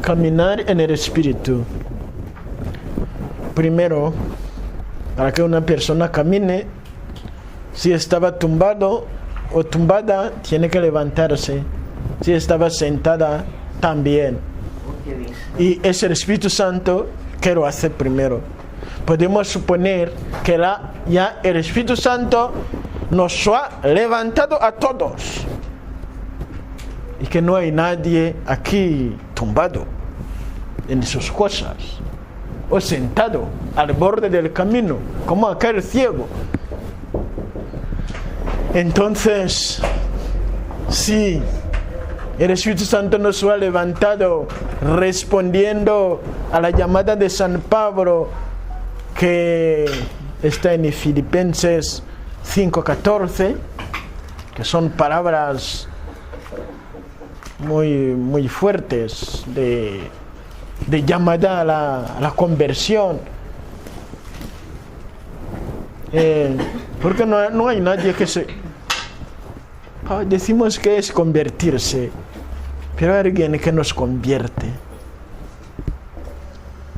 Caminar en el Espíritu. Primero, para que una persona camine, si estaba tumbado o tumbada, tiene que levantarse. Si estaba sentada, también. Y es el Espíritu Santo que lo hace primero. Podemos suponer que ya el Espíritu Santo nos ha levantado a todos. Y que no hay nadie aquí tumbado en sus cosas. O sentado al borde del camino, como aquel ciego. Entonces, si el Espíritu Santo nos ha levantado respondiendo a la llamada de San Pablo, que está en Filipenses 5:14, que son palabras muy fuertes de llamada a la conversión. Porque no hay nadie que se... decimos que es convertirse, pero hay alguien que nos convierte.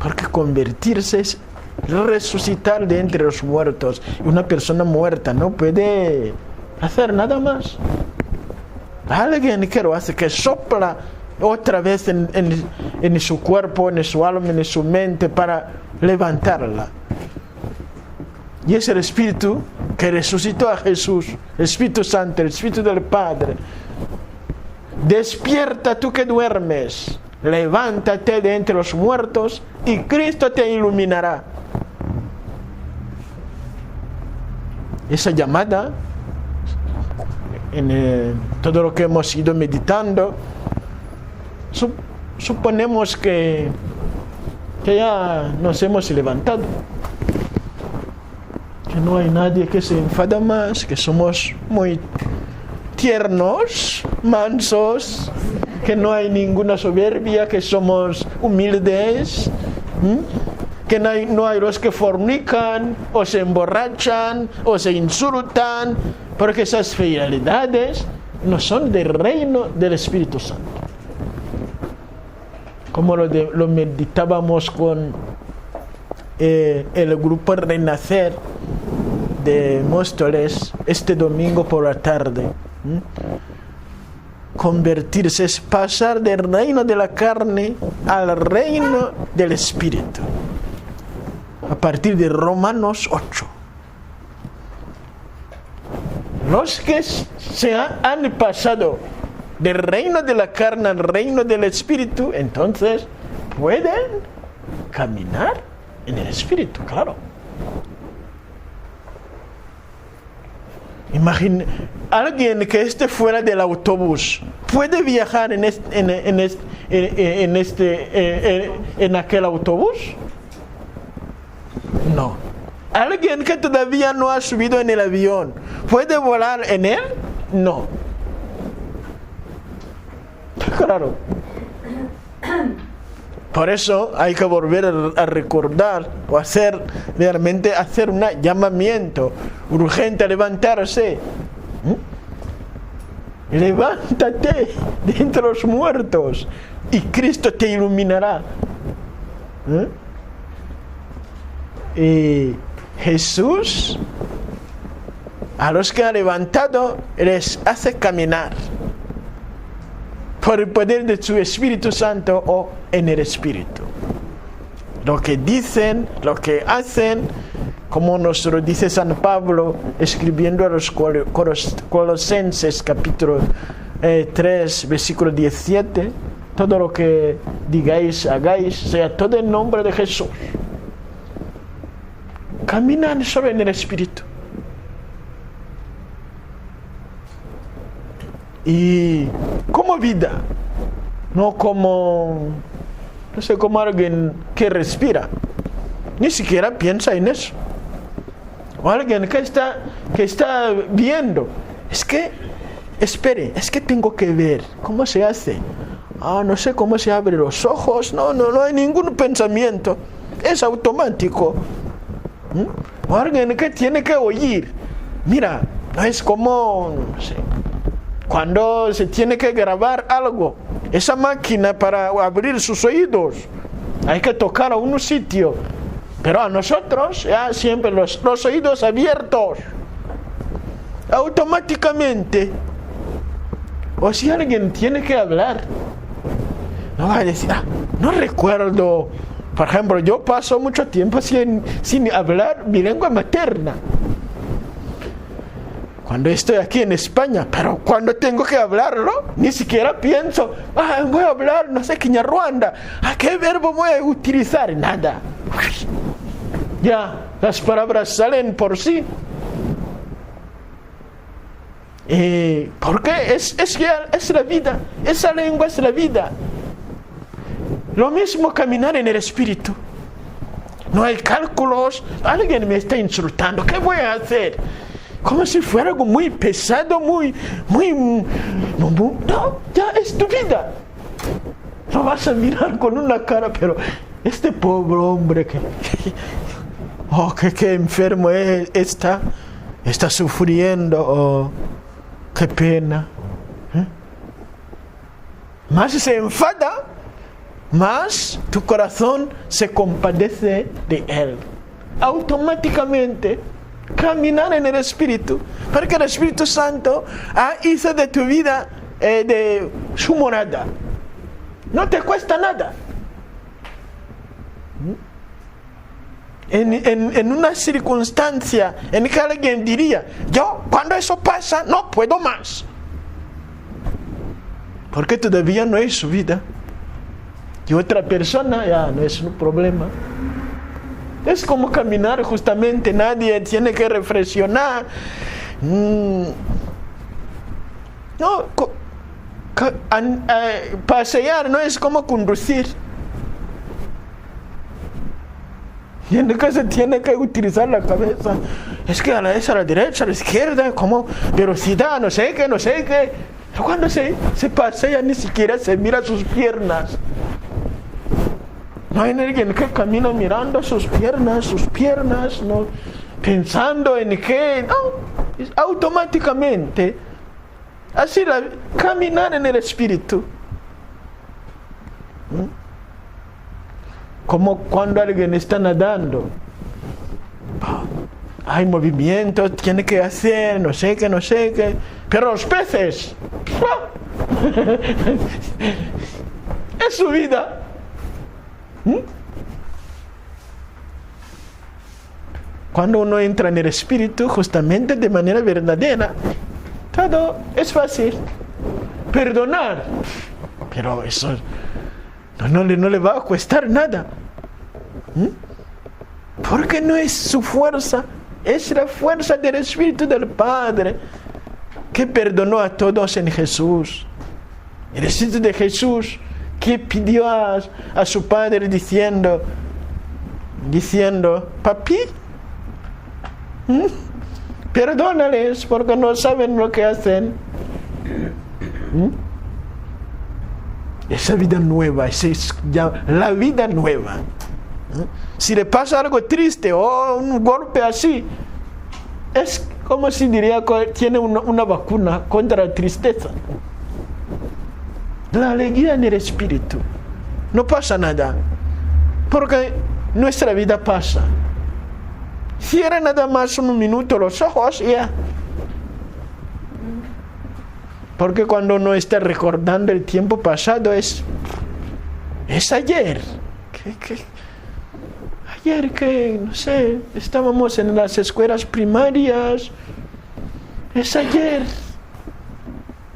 Porque convertirse es resucitar de entre los muertos. Y una persona muerta no puede hacer nada más. Alguien que lo hace, que sopla otra vez en su cuerpo, en su alma, en su mente, para levantarla. Y es el Espíritu que resucitó a Jesús, el Espíritu Santo, el Espíritu del Padre. Despierta tú que duermes, levántate de entre los muertos y Cristo te iluminará. Esa llamada, en todo lo que hemos ido meditando, suponemos que ya nos hemos levantado, que no hay nadie que se enfada más, que somos muy tiernos, mansos, que no hay ninguna soberbia, que somos humildes, que no hay los que fornican, o se emborrachan, o se insultan, porque esas fidelidades no son del reino del Espíritu Santo. Como lo meditábamos con el grupo Renacer de Móstoles este domingo por la tarde. Convertirse es pasar del reino de la carne al reino del Espíritu. A partir de Romanos 8. Los que han pasado del reino de la carne al reino del Espíritu, entonces pueden caminar en el Espíritu, claro. Imagina, alguien que esté fuera del autobús, ¿puede viajar en aquel autobús? No. Alguien que todavía no ha subido en el avión, ¿puede volar en él? No. Claro. Por eso hay que volver a recordar o realmente hacer un llamamiento urgente a levantarse. Levántate de entre los muertos y Cristo te iluminará. Y Jesús, a los que ha levantado, les hace caminar por el poder de su Espíritu Santo o en el Espíritu. Lo que dicen, lo que hacen, como nos lo dice San Pablo escribiendo a los Colosenses capítulo 3 versículo 17, todo lo que digáis, hagáis, sea todo en nombre de Jesús. Caminan solo en el Espíritu. Y como vida, no sé, como alguien que respira, ni siquiera piensa en eso. O alguien que está viendo, es que tengo que ver cómo se hace. No sé cómo se abren los ojos, no hay ningún pensamiento, es automático. O alguien que tiene que oír, mira, es como, no sé, cuando se tiene que grabar algo esa máquina para abrir sus oídos. Hay que tocar a un sitio. Pero a nosotros ya siempre los oídos abiertos. Automáticamente. O si alguien tiene que hablar, no va a decir, no recuerdo. Por ejemplo, yo paso mucho tiempo sin hablar mi lengua materna. Cuando estoy aquí en España, pero cuando tengo que hablarlo, ni siquiera pienso, voy a hablar, no sé, Kinyarwanda, ¿qué verbo voy a utilizar? Nada. Ya, las palabras salen por sí. Porque es la vida, esa lengua es la vida. Lo mismo caminar en el espíritu. No hay cálculos, alguien me está insultando, ¿qué voy a hacer? Como si fuera algo muy pesado, muy, no, ya es tu vida. No vas a mirar con una cara, pero este pobre hombre que enfermo está sufriendo, qué pena. Más se enfada, más tu corazón se compadece de él. Automáticamente. Caminar en el Espíritu, porque el Espíritu Santo hizo de tu vida de su morada. No te cuesta nada. En una circunstancia en que alguien diría, yo cuando eso pasa no puedo más, porque todavía no es su vida, y otra persona ya no es un problema. Es como caminar justamente, nadie tiene que reflexionar. No, pasear no es como conducir. Y en el caso tiene que utilizar la cabeza. Es que a la derecha, a la izquierda, como velocidad, no sé qué. Cuando se pasea ni siquiera se mira sus piernas. No hay alguien que camina mirando sus piernas, no, pensando en que, no, automáticamente. Así caminar en el Espíritu. Como cuando alguien está nadando. Hay movimientos, tiene que hacer, no sé qué. Pero los peces, es su vida. Cuando uno entra en el Espíritu, justamente de manera verdadera, todo es fácil. Perdonar, pero eso no le va a costar nada. Porque no es su fuerza, es la fuerza del Espíritu del Padre que perdonó a todos en Jesús. El Espíritu de Jesús que pidió a su Padre diciendo, papi, perdónales porque no saben lo que hacen. Esa vida nueva, esa es ya la vida nueva. Si le pasa algo triste o un golpe así, es como si diría que tiene una vacuna contra la tristeza. La alegría en el Espíritu. No pasa nada. Porque nuestra vida pasa. Cierra nada más un minuto los ojos y ya. Porque cuando uno está recordando el tiempo pasado es ayer. Ayer que, no sé, estábamos en las escuelas primarias. Es ayer.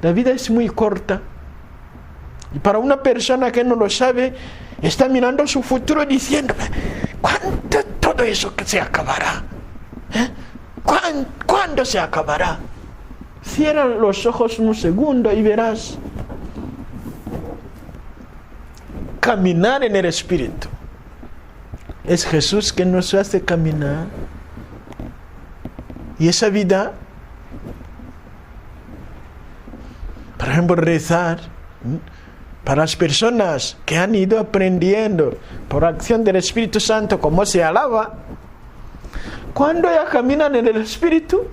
La vida es muy corta. Y para una persona que no lo sabe, está mirando su futuro diciendo, ¿cuándo todo eso que se acabará? ¿Cuándo se acabará? Cierra los ojos un segundo y verás. Caminar en el Espíritu. Es Jesús que nos hace caminar. Y esa vida, por ejemplo, rezar, para las personas que han ido aprendiendo por acción del Espíritu Santo cómo se alaba, cuando ya caminan en el Espíritu,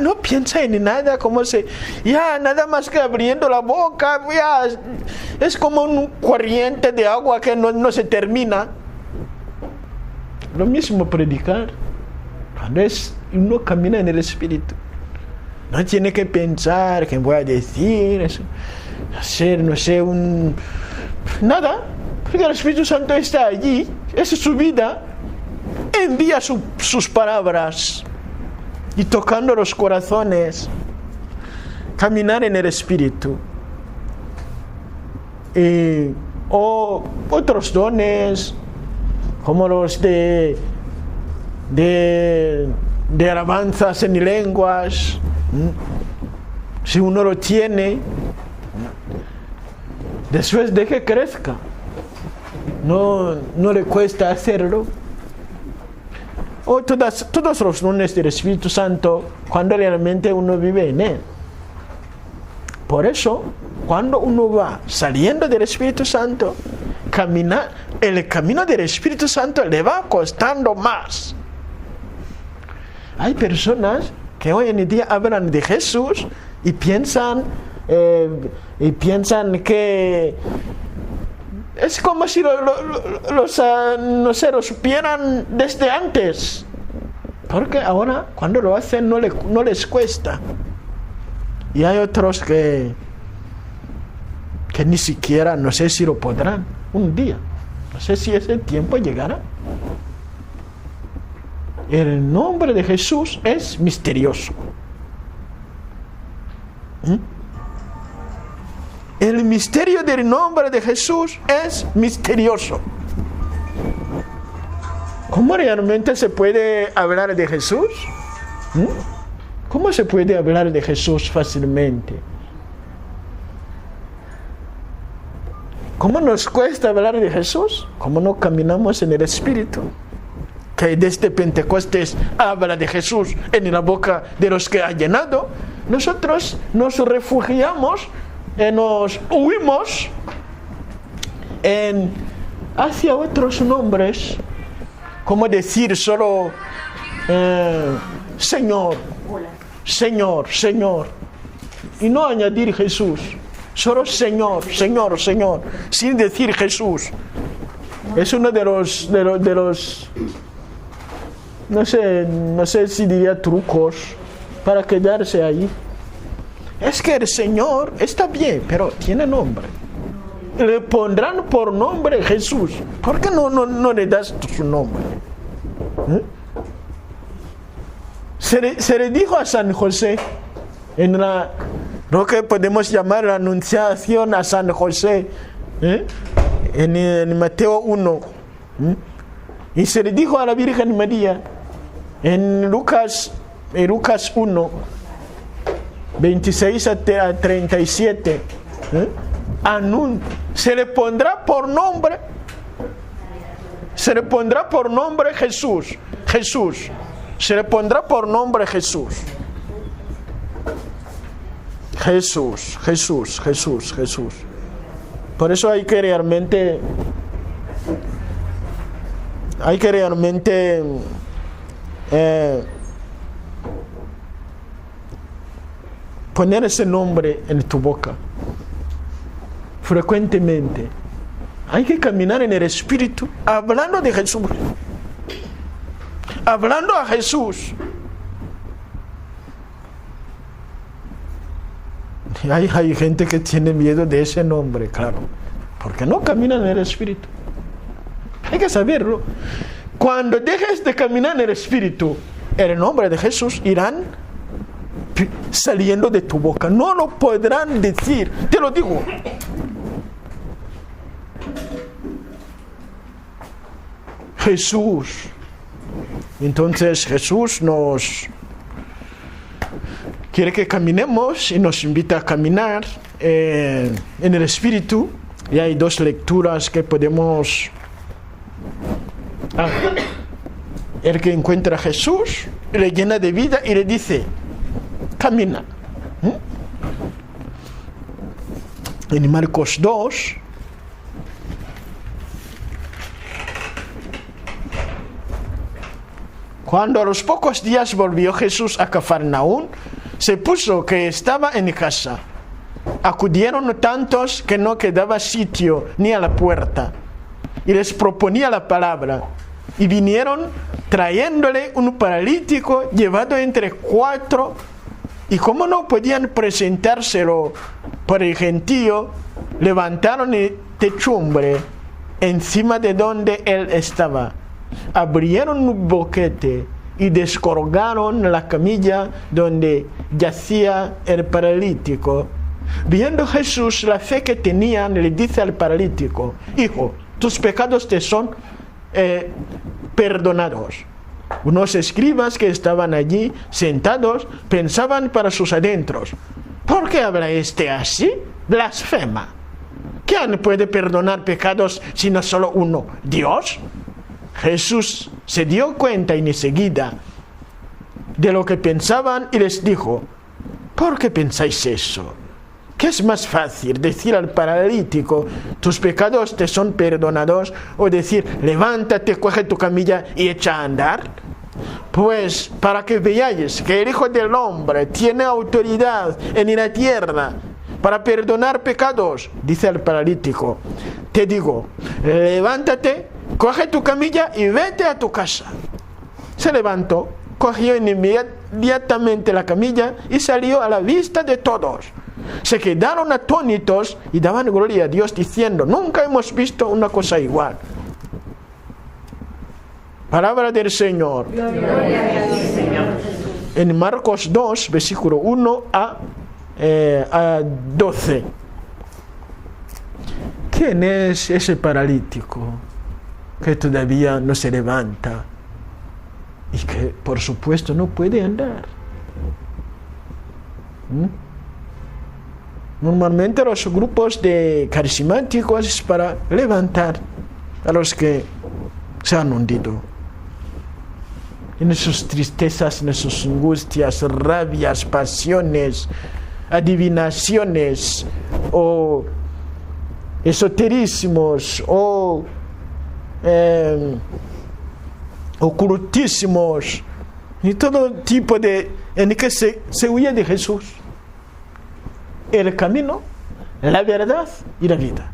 No piensa en nada, ya nada más que abriendo la boca, ya es como un corriente de agua que no se termina. Lo mismo predicar, cuando uno camina en el Espíritu. No tiene que pensar qué voy a decir, hacer, no sé, nada, porque el Espíritu Santo está allí, esa es su vida, envía sus palabras. Y tocando los corazones, caminar en el Espíritu. O otros dones, como los de alabanzas en lenguas. Si uno lo tiene, después de que crezca, no le cuesta hacerlo. O todos los dones del Espíritu Santo, cuando realmente uno vive en él. Por eso, cuando uno va saliendo del Espíritu Santo, el camino del Espíritu Santo le va costando más. Hay personas que hoy en día hablan de Jesús y piensan que es como si lo supieran desde antes. Porque ahora, cuando lo hacen, no les cuesta. Y hay otros que ni siquiera, no sé si lo podrán un día. No sé si ese tiempo llegará. El nombre de Jesús es misterioso. El misterio del nombre de Jesús es misterioso. ¿Cómo realmente se puede hablar de Jesús? ¿Cómo se puede hablar de Jesús fácilmente? ¿Cómo nos cuesta hablar de Jesús? ¿Cómo no caminamos en el Espíritu? Que desde Pentecostés habla de Jesús en la boca de los que ha llenado. Nosotros nos refugiamos, nos huimos hacia otros nombres, como decir solo Señor, Señor, Señor, y no añadir Jesús, solo Señor, Señor, Señor, sin decir Jesús. Es uno de los no sé si diría trucos para quedarse ahí. Es que el Señor está bien, pero tiene nombre. Le pondrán por nombre Jesús. ¿Por qué no le das su nombre? Se le dijo a San José, en lo que podemos llamar la anunciación a San José, en Mateo 1, y se le dijo a la Virgen María, en Lucas 1, 26 a 37, se le pondrá por nombre Jesús. Se le pondrá por nombre Jesús. Jesús. Por eso hay que realmente poner ese nombre en tu boca frecuentemente. Hay que caminar en el Espíritu hablando de Jesús, hablando a Jesús. Hay gente que tiene miedo de ese nombre, claro, porque no caminan en el Espíritu. Hay que saberlo. Cuando dejes de caminar en el Espíritu, el nombre de Jesús irán saliendo de tu boca. No lo podrán decir, te lo digo. Jesús. Entonces Jesús nos quiere que caminemos y nos invita a caminar en el Espíritu. Y hay dos lecturas que podemos... el que encuentra a Jesús le llena de vida y le dice, camina. En Marcos 2, Cuando a los pocos días volvió Jesús a Cafarnaún, se puso que estaba en casa. Acudieron tantos que no quedaba sitio ni a la puerta, y les proponía la palabra. Y vinieron trayéndole un paralítico llevado entre 4, y como no podían presentárselo por el gentío, levantaron el techumbre encima de donde él estaba. Abrieron un boquete y descolgaron la camilla donde yacía el paralítico. Viendo Jesús la fe que tenían, le dice al paralítico: hijo, tus pecados te son perdonados. Unos escribas que estaban allí sentados pensaban para sus adentros: ¿por qué habla este así? Blasfema. ¿Quién puede perdonar pecados sino solo uno, Dios? Jesús se dio cuenta enseguida de lo que pensaban y les dijo: ¿por qué pensáis eso? ¿Qué es más fácil, decir al paralítico: tus pecados te son perdonados, o decir: levántate, coge tu camilla y echa a andar? Pues para que veáis que el Hijo del Hombre tiene autoridad en la tierra para perdonar pecados, dice al paralítico, te digo, levántate, coge tu camilla y vete a tu casa. Se levantó, cogió inmediatamente la camilla y salió a la vista de todos. Se quedaron atónitos y daban gloria a Dios diciendo: nunca hemos visto una cosa igual. Palabra del Señor. Gloria a ti, Señor. En Marcos 2, versículo 1 a 12. ¿Quién es ese paralítico que todavía no se levanta y que por supuesto no puede andar? Normalmente los grupos de carismáticos es para levantar a los que se han hundido en sus tristezas, en sus angustias, rabias, pasiones, adivinaciones o esoterismos o ocultismos y todo tipo de en que se huye de Jesús, el camino, la verdad y la vida.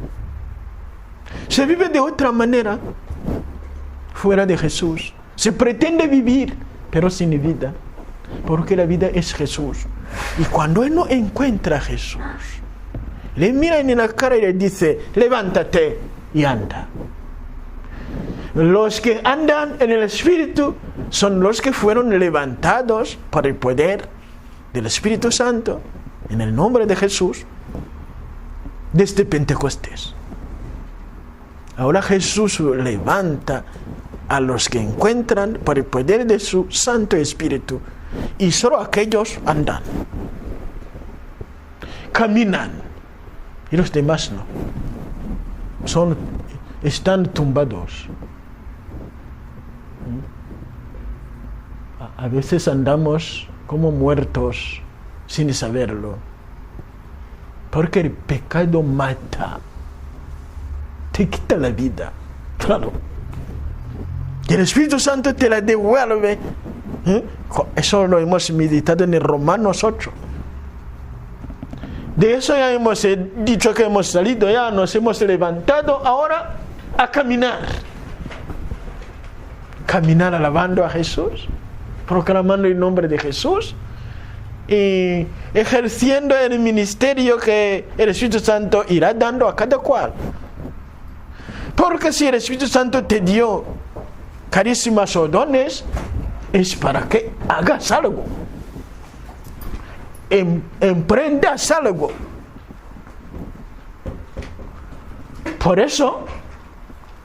Se vive de otra manera fuera de Jesús. Se pretende vivir, pero sin vida, porque la vida es Jesús. Y cuando él no encuentra a Jesús, le mira en la cara y le dice: levántate y anda. Los que andan en el Espíritu son los que fueron levantados por el poder del Espíritu Santo, en el nombre de Jesús, desde Pentecostés. Ahora Jesús levanta a los que encuentran por el poder de su Santo Espíritu, y solo aquellos andan, caminan, y los demás no. Están tumbados. A veces andamos como muertos sin saberlo, porque el pecado mata, te quita la vida, claro. Y el Espíritu Santo te la devuelve. Eso lo hemos meditado en el Romanos 8. De eso ya hemos dicho que hemos salido, ya nos hemos levantado ahora a caminar. Caminar alabando a Jesús, proclamando el nombre de Jesús y ejerciendo el ministerio que el Espíritu Santo irá dando a cada cual. Porque si el Espíritu Santo te dio carísimas o dones, es para que hagas algo, emprendas algo. Por eso,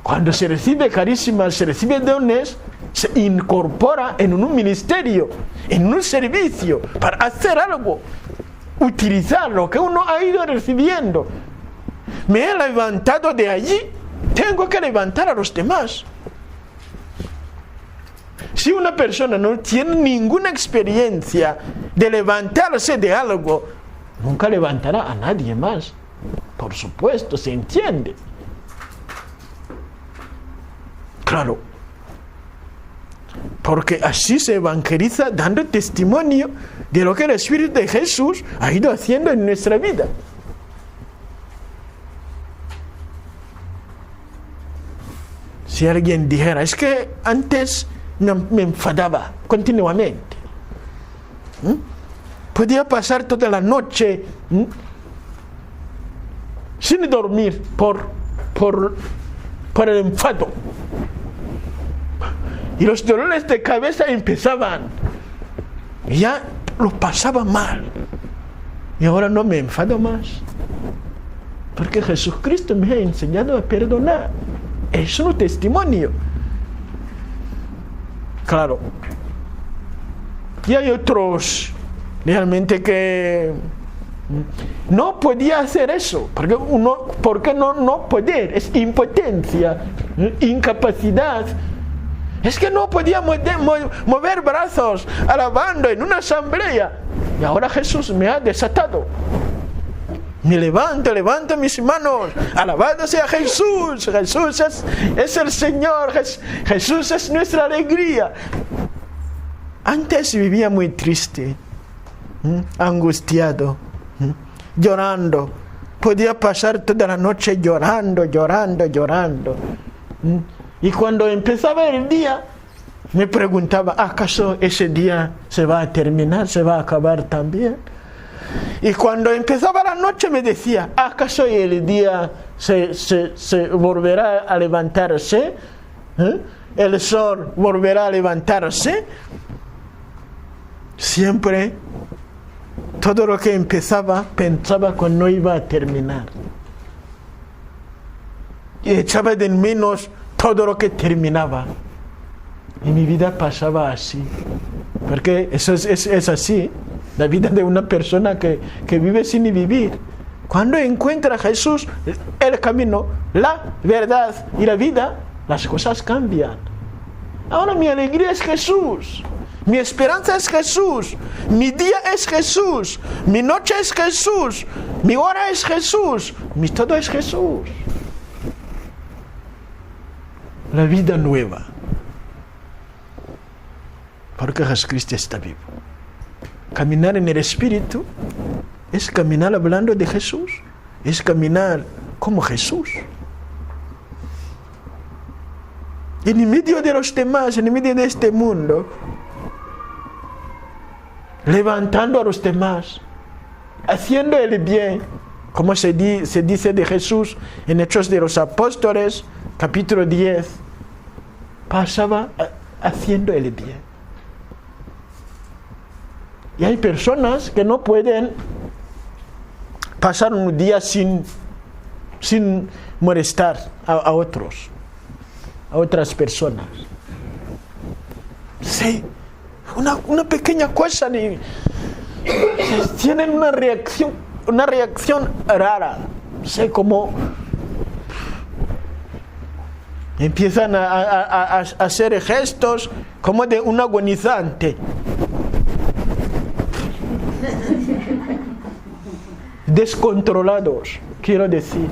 cuando se recibe carísimas, se recibe dones, se incorpora en un ministerio, en un servicio, para hacer algo, utilizar lo que uno ha ido recibiendo. Me he levantado de allí, tengo que levantar a los demás. Si una persona no tiene ninguna experiencia de levantarse de algo, nunca levantará a nadie más. Por supuesto, se entiende. Claro. Porque así se evangeliza dando testimonio de lo que el Espíritu de Jesús ha ido haciendo en nuestra vida. Si alguien dijera, es que antes me enfadaba continuamente, podía pasar toda la noche sin dormir por el enfado, y los dolores de cabeza empezaban, y ya lo pasaba mal, y ahora no me enfado más, porque Jesucristo me ha enseñado a perdonar. Es un testimonio. Claro. Y hay otros realmente que no podía hacer eso. ¿Por qué no poder? Es impotencia, incapacidad. Es que no podía mover brazos alabando en una asamblea. Y ahora Jesús me ha desatado. Me levanto mis manos, alabado sea Jesús. Jesús es el Señor, Jesús es nuestra alegría. Antes vivía muy triste, angustiado, llorando. Podía pasar toda la noche llorando. Y cuando empezaba el día, me preguntaba, ¿acaso ese día se va a terminar, se va a acabar también? Y cuando empezaba la noche me decía, ¿acaso el día se volverá a levantarse? ¿El sol volverá a levantarse? Siempre, todo lo que empezaba, pensaba que no iba a terminar. Y echaba de menos todo lo que terminaba. Y mi vida pasaba así. Porque eso es así. La vida de una persona que vive sin vivir. Cuando encuentra a Jesús, el camino, la verdad y la vida, las cosas cambian. Ahora mi alegría es Jesús. Mi esperanza es Jesús. Mi día es Jesús. Mi noche es Jesús. Mi hora es Jesús. Mi todo es Jesús. La vida nueva. Porque Jesucristo está vivo. Caminar en el Espíritu es caminar hablando de Jesús, es caminar como Jesús. En medio de los demás, en medio de este mundo, levantando a los demás, haciendo el bien, como se dice de Jesús en Hechos de los Apóstoles, capítulo 10, pasaba haciendo el bien. Y hay personas que no pueden pasar un día sin molestar a otras personas. Sí, una pequeña cosa tienen una reacción rara. Sé cómo empiezan a hacer gestos como de un agonizante. Descontrolados, quiero decir.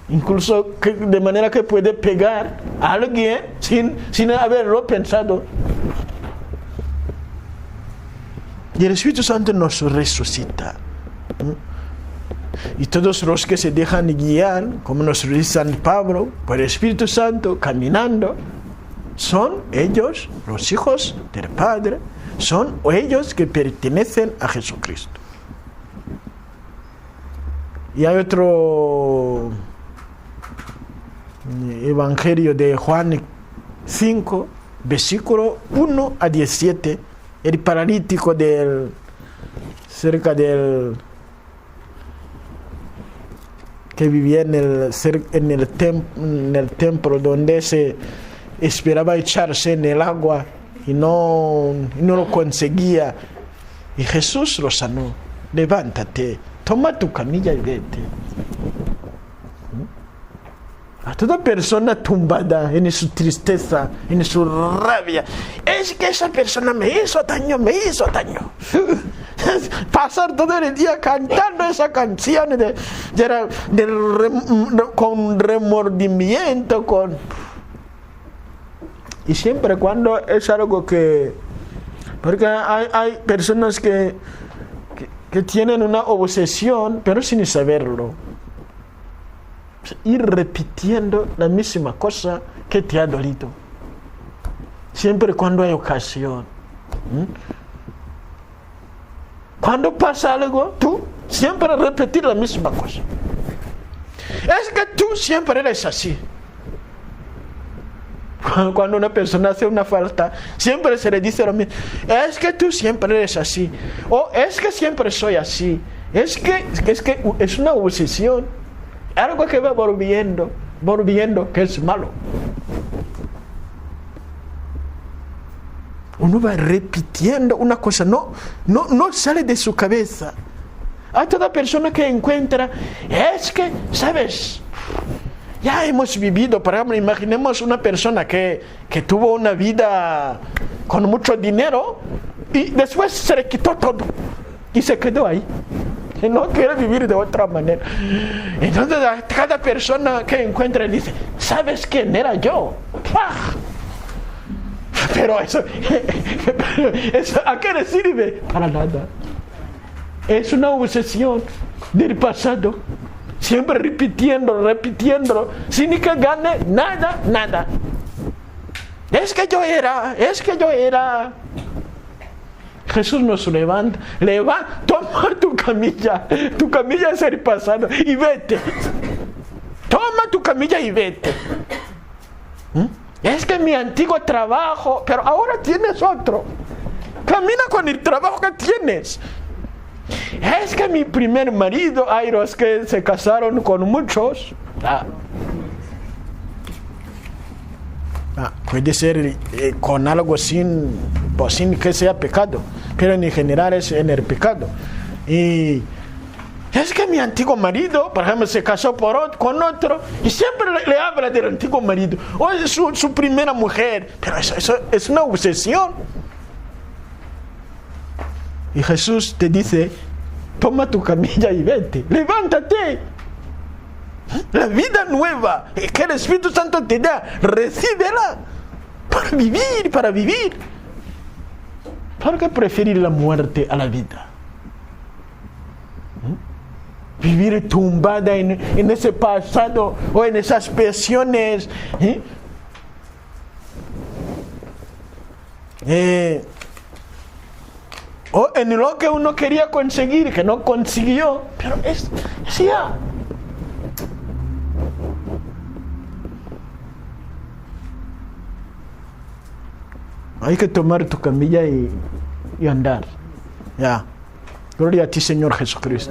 Incluso de manera que puede pegar a alguien sin haberlo pensado. Y el Espíritu Santo nos resucita. Y todos los que se dejan guiar, como nos dice San Pablo, por el Espíritu Santo, caminando, son ellos los hijos del Padre, son ellos que pertenecen a Jesucristo. Y hay otro evangelio de Juan 5, versículo 1 a 17, el paralítico cerca del que vivía en el templo donde se esperaba echarse en el agua y no lo conseguía, y Jesús lo sanó. Levántate, toma tu camilla y vete. A toda persona tumbada en su tristeza, en su rabia, es que esa persona me hizo daño. Pasar todo el día cantando esa canción con remordimiento, Y siempre cuando es algo que... Porque hay personas que tienen una obsesión, pero sin saberlo. Ir repitiendo la misma cosa que te ha dolido. Siempre cuando hay ocasión. Cuando pasa algo, tú siempre repetir la misma cosa. Es que tú siempre eres así. Cuando una persona hace una falta, siempre se le dice lo mismo. Es que tú siempre eres así. O es que siempre soy así. Es que es una obsesión. Algo que va volviendo, que es malo. Uno va repitiendo una cosa, no sale de su cabeza. A toda persona que encuentra, es que, ¿sabes? Ya hemos vivido, por ejemplo, imaginemos una persona que tuvo una vida con mucho dinero y después se le quitó todo y se quedó ahí. Y no quiere vivir de otra manera. Entonces cada persona que encuentra dice, ¿sabes quién era yo? ¡Pah! Pero eso, ¿a qué le sirve? Para nada. Es una obsesión del pasado. Siempre repitiendo, sin que gane nada. Es que yo era. Jesús nos levanta, toma tu camilla es el pasado y vete. Toma tu camilla y vete. Es que mi antiguo trabajo, pero ahora tienes otro. Camina con el trabajo que tienes. Es que mi primer marido, hay los que se casaron con muchos. Puede ser con algo sin que sea pecado, pero en general es en el pecado. Y es que mi antiguo marido, por ejemplo, se casó con otro y siempre le habla del antiguo marido o es su primera mujer, pero eso es una obsesión. Y Jesús te dice, toma tu camilla y vete, levántate. La vida nueva que el Espíritu Santo te da, recíbela para vivir. ¿Por qué preferir la muerte a la vida? Vivir tumbada en ese pasado o en esas pasiones. O en lo que uno quería conseguir, que no consiguió. Pero es ya. Hay que tomar tu camilla y andar. Ya. Gloria a ti, Señor Jesucristo.